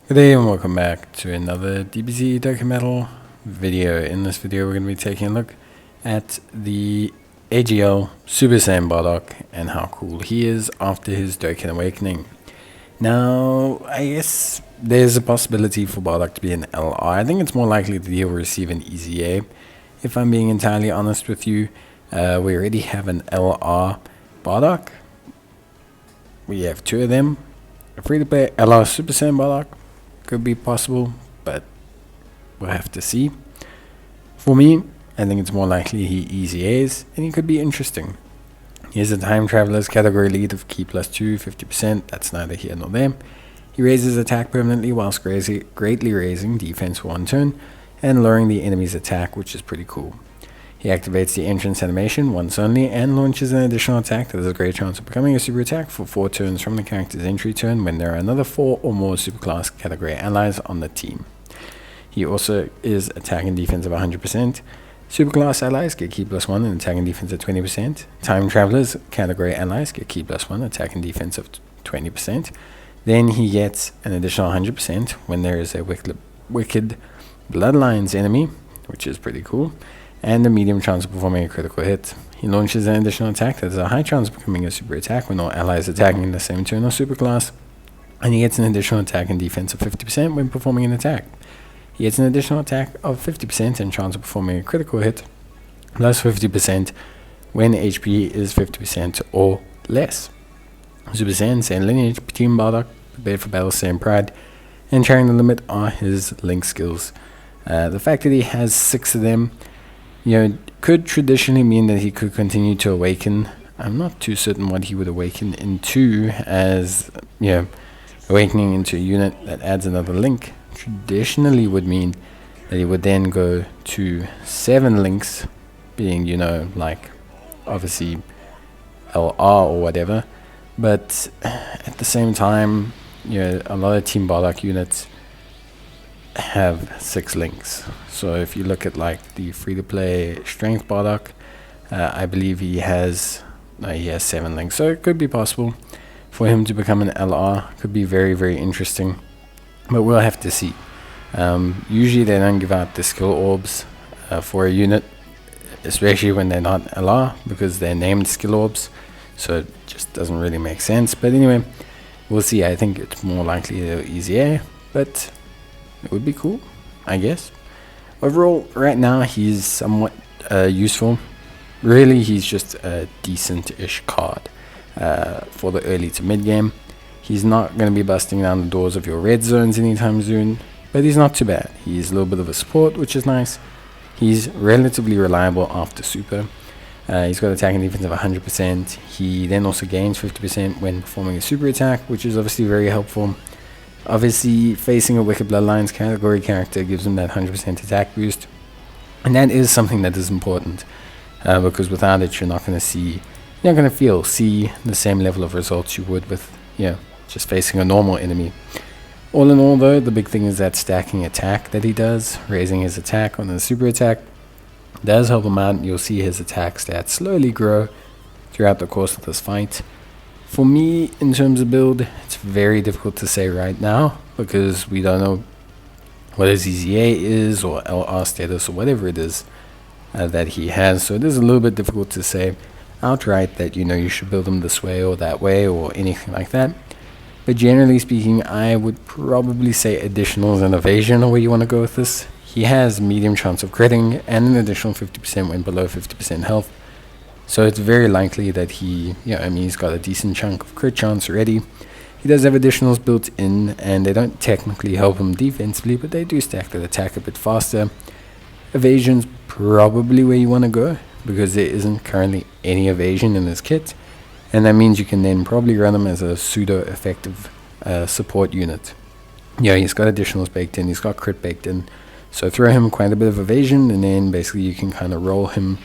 Good day and welcome back to another DBZ Dokkan video. In this video we're going to be taking a look at the AGL Super Saiyan Bardock and how cool he is after his Dokkan Awakening. Now, I guess there's a possibility for Bardock to be an LR. I think it's more likely that he'll receive an EZA, if I'm being entirely honest with you. We already have an LR Bardock. We have two of them. A free-to-play LR Super Saiyan Bardock could be possible, but we'll have to see. For me, I think it's more likely he EZAs, and he could be interesting. He has a Time Traveler's category lead of Key +2, 50%, that's neither here nor there. He raises attack permanently whilst greatly raising defense for one turn, and lowering the enemy's attack, which is pretty cool. He activates the entrance animation once only, and launches an additional attack that has a great chance of becoming a super attack for 4 turns from the character's entry turn when there are another 4 or more superclass category allies on the team. He also is attack and defense of 100%. Superclass allies get Key +1 and attack and defense of 20%. Time Travelers category allies get Key +1, attack and defense of 20%. Then he gets an additional 100% when there is a wicked Bloodlines enemy, which is pretty cool, and a medium chance of performing a critical hit. He launches an additional attack that has a high chance of becoming a super attack when all allies attacking in the same turn or superclass, and he gets an additional attack and defense of 50% when performing an attack. He gets an additional attack of 50% and chance of performing a critical hit, plus 50% when HP is 50% or less. Super Saiyan, Saiyan Lineage, Team Bardock, prepared for battle, Saiyan Pride, and Carrying the Limit are his link skills. The fact that he has 6 of them, could traditionally mean that he could continue to awaken. I'm not too certain what he would awaken into, as, awakening into a unit that adds another link traditionally would mean that he would then go to 7 links, being, like, obviously LR or whatever. But at the same time, a lot of Team Bardock units have 6 links. So if you look at like the free-to-play Strength Bardock, I believe he has 7 links. So it could be possible for him to become an LR. Could be very, very interesting, but we'll have to see. Usually they don't give out the skill orbs for a unit, especially when they're not LR, because they're named skill orbs, so it just doesn't really make sense. But anyway, we'll see. I think it's more likely they're easier, but it would be cool, I guess. Overall, right now, he's somewhat useful. Really, he's just a decent-ish card for the early to mid-game. He's not going to be busting down the doors of your red zones anytime soon, but he's not too bad. He's a little bit of a support, which is nice. He's relatively reliable after super. He's got attack and defense of 100%. He then also gains 50% when performing a super attack, which is obviously very helpful. Obviously, facing a Wicked Bloodlines category character gives him that 100% attack boost, and that is something that is important, because without it, you're not going to see the same level of results you would with, just facing a normal enemy. All in all, though, the big thing is that stacking attack that he does, raising his attack on the super attack, does help him out. You'll see his attack stats slowly grow throughout the course of this fight. For me, in terms of build, it's very difficult to say right now, because we don't know what his EZA is, or LR status, or whatever it is that he has. So it is a little bit difficult to say outright that, you should build him this way or that way or anything like that. But generally speaking, I would probably say additionals and evasion are where you want to go with this. He has medium chance of critting and an additional 50% when below 50% health. So it's very likely that he's got a decent chunk of crit chance already. He does have additionals built in, and they don't technically help him defensively, but they do stack that attack a bit faster. Evasion's probably where you want to go, because there isn't currently any evasion in this kit, and that means you can then probably run him as a pseudo-effective support unit. He's got additionals baked in, he's got crit baked in, so throw him quite a bit of evasion, and then basically you can kind of roll him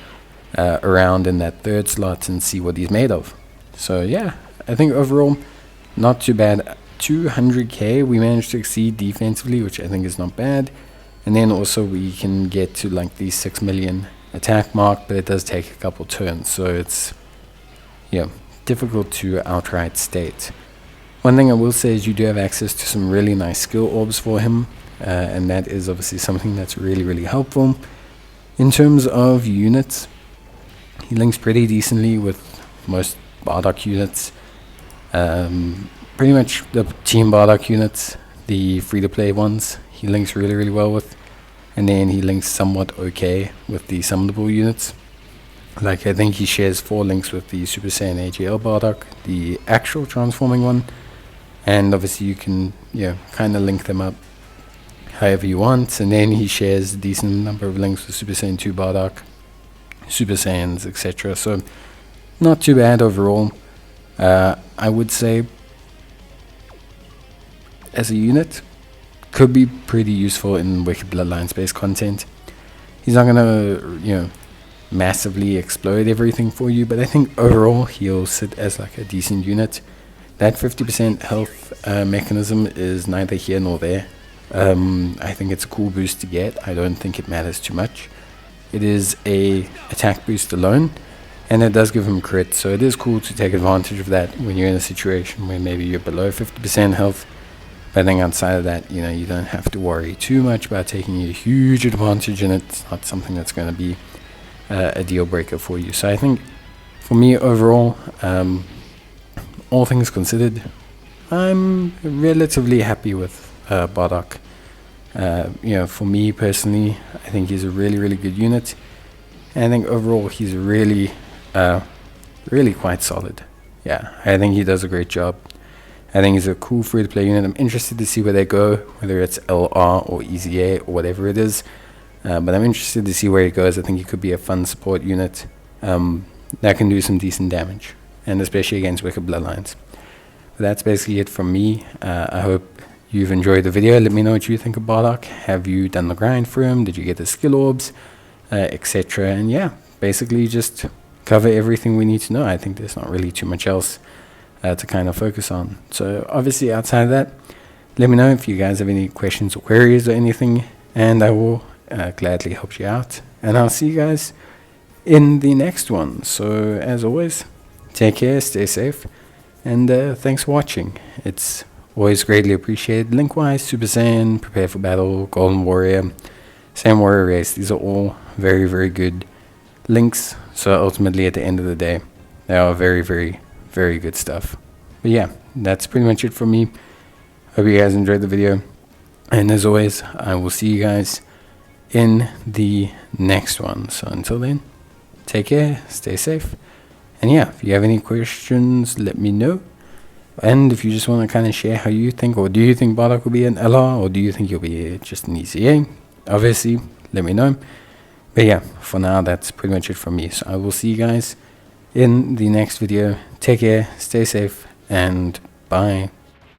around in that 3rd slot and see what he's made of. So yeah, I think overall not too bad. 200k we managed to exceed defensively, which I think is not bad, and then also we can get to like the 6 million attack mark, but it does take a couple turns, so it's difficult to outright state One thing I will say is you do have access to some really nice skill orbs for him, and that is obviously something that's really helpful. In terms of units, he links pretty decently with most Bardock units. Pretty much the Team Bardock units, the free-to-play ones, he links really well with. And then he links somewhat okay with the summonable units. Like, I think he shares 4 links with the Super Saiyan AGL Bardock, the actual transforming one. And obviously you can, kind of link them up however you want. And then he shares a decent number of links with Super Saiyan 2 Bardock, Super Saiyans, etc. So, not too bad overall. I would say, as a unit, could be pretty useful in Wicked Bloodlines based content. He's not gonna, massively explode everything for you, but I think overall he'll sit as like a decent unit. That 50% health mechanism is neither here nor there. I think it's a cool boost to get. I don't think it matters too much. It is a attack boost alone, and it does give him crit, so it is cool to take advantage of that when you're in a situation where maybe you're below 50% health. But I think outside of that, you don't have to worry too much about taking a huge advantage, and it's not something that's going to be a deal breaker for you. So I think for me overall, all things considered, I'm relatively happy with Bardock. For me personally, I think he's a really good unit. And I think overall he's really quite solid. Yeah, I think he does a great job. I think he's a cool free-to-play unit. I'm interested to see where they go, whether it's LR or EZA or whatever it is. But I'm interested to see where he goes. I think he could be a fun support unit that can do some decent damage, and especially against Wicked Bloodlines. But that's basically it from me. I hope you've enjoyed the video. Let me know what you think of Bardock. Have you done the grind for him? Did you get the skill orbs, etc.? And yeah, basically just cover everything we need to know. I think there's not really too much else to kind of focus on. So obviously outside of that, let me know if you guys have any questions or queries or anything, and I will gladly help you out. And I'll see you guys in the next one. So as always, take care, stay safe, and thanks for watching. It's always greatly appreciated. Link-wise, Super Saiyan, Prepare for Battle, Golden Warrior, Saiyan Warrior Race, these are all very good links. So ultimately at the end of the day, they are very good stuff. But yeah, that's pretty much it from me. Hope you guys enjoyed the video, and as always, I will see you guys in the next one. So until then, take care, stay safe, and yeah, if you have any questions, let me know. And if you just want to kind of share how you think, or do you think Bardock will be an LR, or do you think he'll be just an ECA, obviously let me know. But yeah, for now that's pretty much it from me. So I will see you guys in the next video. Take care, stay safe, and bye.